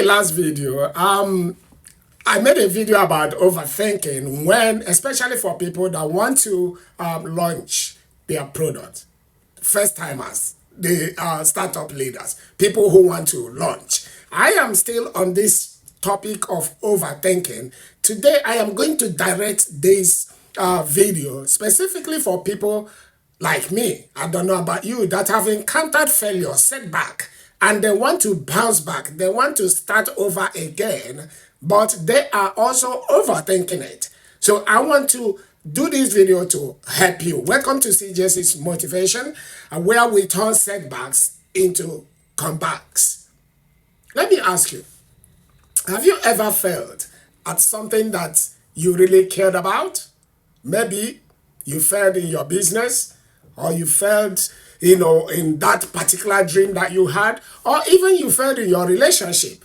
last video, I made a video about overthinking when, especially for people that want to launch their product, first timers, the startup leaders, people who want to launch. I am still on this topic of overthinking. Today, I am going to direct this video specifically for people like me. I don't know about you that have encountered failure, setback, and they want to bounce back. They want to start over again, but they are also overthinking it. So I want to do this video to help you. Welcome to CJC's Motivation, where we turn setbacks into comebacks. Let me ask you, have you ever failed at something that you really cared about? Maybe you failed in your business, or you failed, in that particular dream that you had, or even you failed in your relationship.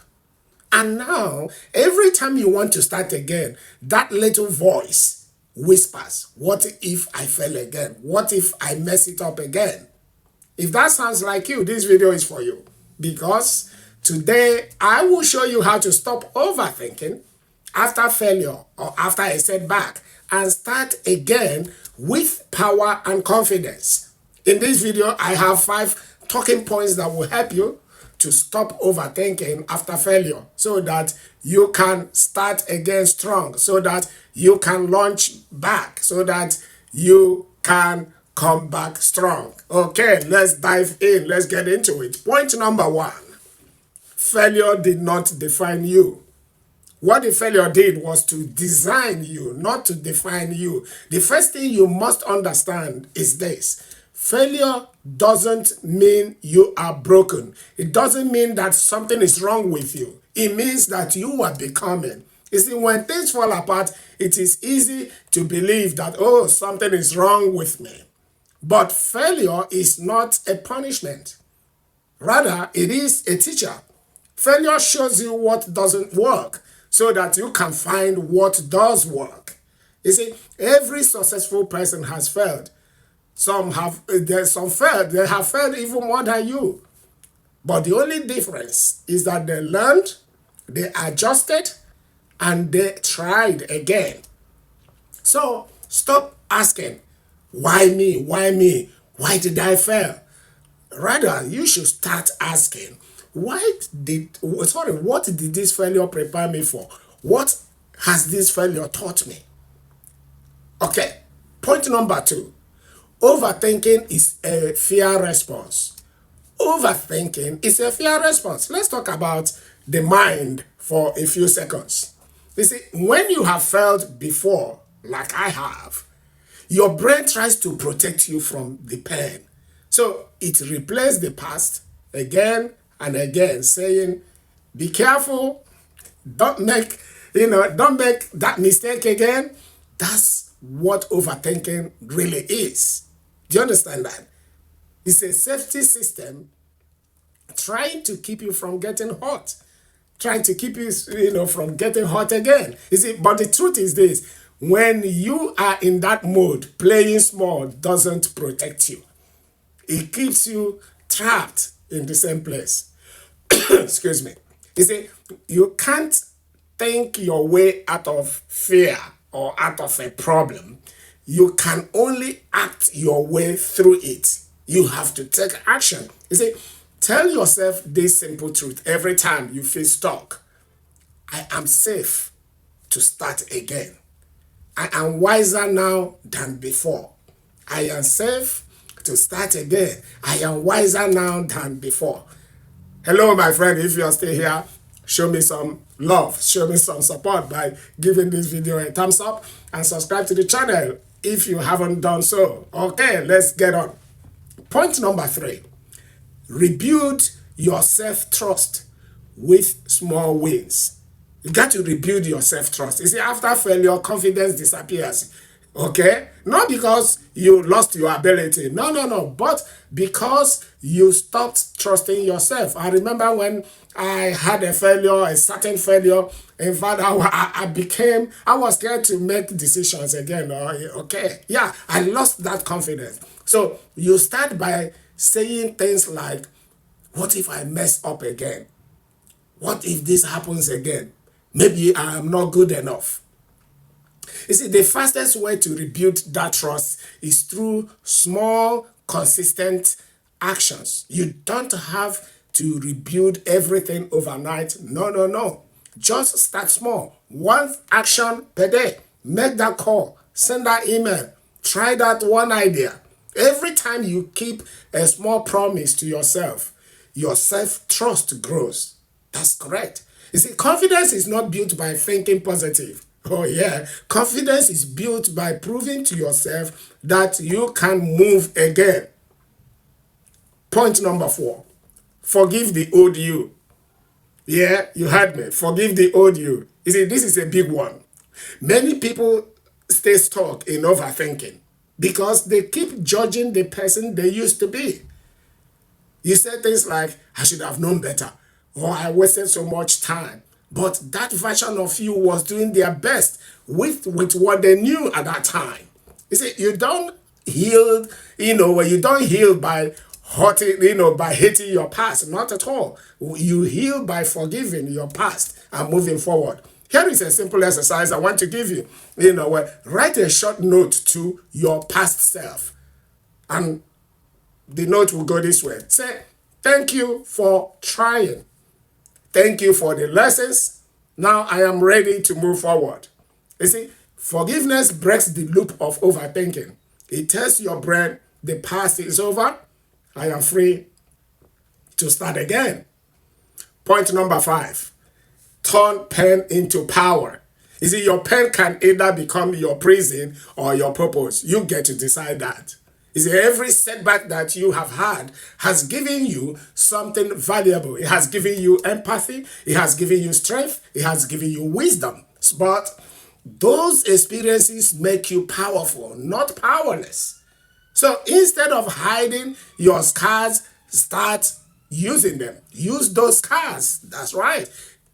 And now, every time you want to start again, that little voice whispers, what if I fail again? What if I mess it up again? If that sounds like you, this video is for you. Because today, I will show you how to stop overthinking after failure or after a setback and start again with power and confidence. In this video, I have 5 talking points that will help you to stop overthinking after failure so that you can start again strong, so that you can launch back, so that you can come back strong. Okay, let's dive in. Let's get into it. Point number 1. Failure did not define you. What the failure did was to design you, not to define you. The first thing you must understand is this. Failure doesn't mean you are broken. It doesn't mean that something is wrong with you. It means that you are becoming. You see, when things fall apart, it is easy to believe that, oh, something is wrong with me. But failure is not a punishment. Rather, it is a teacher. Failure shows you what doesn't work, so that you can find what does work. You see, every successful person has failed. Some have failed. They have failed even more than you. But the only difference is that they learned, they adjusted, and they tried again. So stop asking, why me? Why me? Why did I fail? Rather, you should start asking, what did this failure prepare me for? What has this failure taught me? Okay, point number 2. Overthinking is a fear response. Overthinking is a fear response. Let's talk about the mind for a few seconds. You see, when you have failed before, like I have, your brain tries to protect you from the pain. So it replays the past again and again, saying, be careful, don't make that mistake again. That's what overthinking really is. Do you understand that? It's a safety system trying to keep you from getting hot, trying to keep you, from getting hot again. You see, but the truth is this, when you are in that mode, playing small doesn't protect you. It keeps you trapped in the same place. Excuse me. You see, you can't think your way out of fear or out of a problem. You can only act your way through it. You have to take action. You see, tell yourself this simple truth every time you feel stuck. I am safe to start again. I am wiser now than before. I am safe to start again. I am wiser now than before. Hello, my friend. If you are still here, show me some love, show me some support by giving this video a thumbs up and subscribe to the channel if you haven't done so. Okay, let's get on. Point number 3, rebuild your self-trust with small wins. You got to rebuild your self-trust. You see, after failure, confidence disappears. Okay? Not because you lost your ability. No. But because you stopped trusting yourself. I remember when I had a certain failure. In fact, I was scared to make decisions again. Okay? Yeah, I lost that confidence. So you start by saying things like, what if I mess up again? What if this happens again? Maybe I am not good enough. You see, the fastest way to rebuild that trust is through small, consistent actions. You don't have to rebuild everything overnight. No, no, no. Just start small. One action per day. Make that call. Send that email. Try that one idea. Every time you keep a small promise to yourself, your self-trust grows. That's correct. You see, confidence is not built by thinking positive. Oh, yeah. Confidence is built by proving to yourself that you can move again. Point number 4. Forgive the old you. Yeah, you heard me. Forgive the old you. You see, this is a big one. Many people stay stuck in overthinking because they keep judging the person they used to be. You say things like, I should have known better, or I wasted so much time. But that version of you was doing their best with what they knew at that time. You see, you don't heal, you don't heal by hurting, by hating your past. Not at all. You heal by forgiving your past and moving forward. Here is a simple exercise I want to give you. Write a short note to your past self. And the note will go this way. Say, thank you for trying. Thank you for the lessons. Now I am ready to move forward. You see, forgiveness breaks the loop of overthinking. It tells your brain the past is over. I am free to start again. Point number 5. Turn pain into power. You see, your pain can either become your prison or your purpose. You get to decide that. You see, every setback that you have had has given you something valuable. It has given you empathy. It has given you strength. It has given you wisdom. But those experiences make you powerful, not powerless. So instead of hiding your scars, start using them. Use those scars. That's right.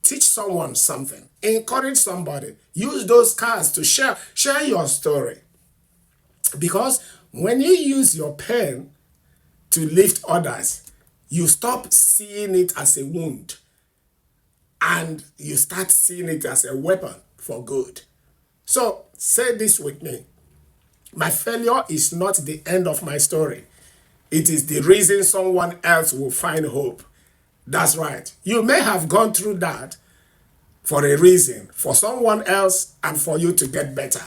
Teach someone something. Encourage somebody. Use those scars to share your story. Because when you use your pen to lift others, you stop seeing it as a wound and you start seeing it as a weapon for good. So say this with me. My failure is not the end of my story. It is the reason someone else will find hope. That's right. You may have gone through that for a reason, for someone else and for you to get better.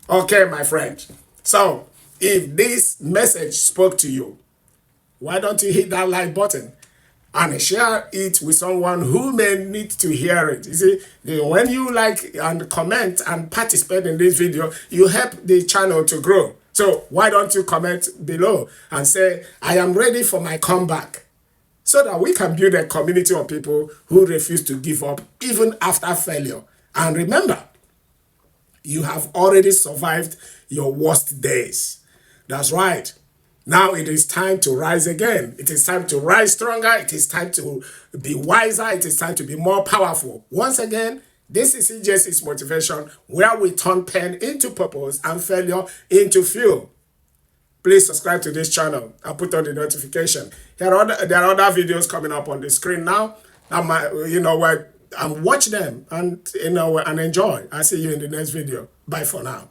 Okay, my friend. So, if this message spoke to you, why don't you hit that like button and share it with someone who may need to hear it? You see, when you like and comment and participate in this video, you help the channel to grow. So why don't you comment below and say, I am ready for my comeback, so that we can build a community of people who refuse to give up even after failure. And remember, you have already survived your worst days. That's right. Now it is time to rise again. It is time to rise stronger. It is time to be wiser. It is time to be more powerful. Once again, this is EJC's Motivation, where we turn pain into purpose and failure into fuel. Please subscribe to this channel and put on the notification. There are other videos coming up on the screen now. And watch them and and enjoy. I'll see you in the next video. Bye for now.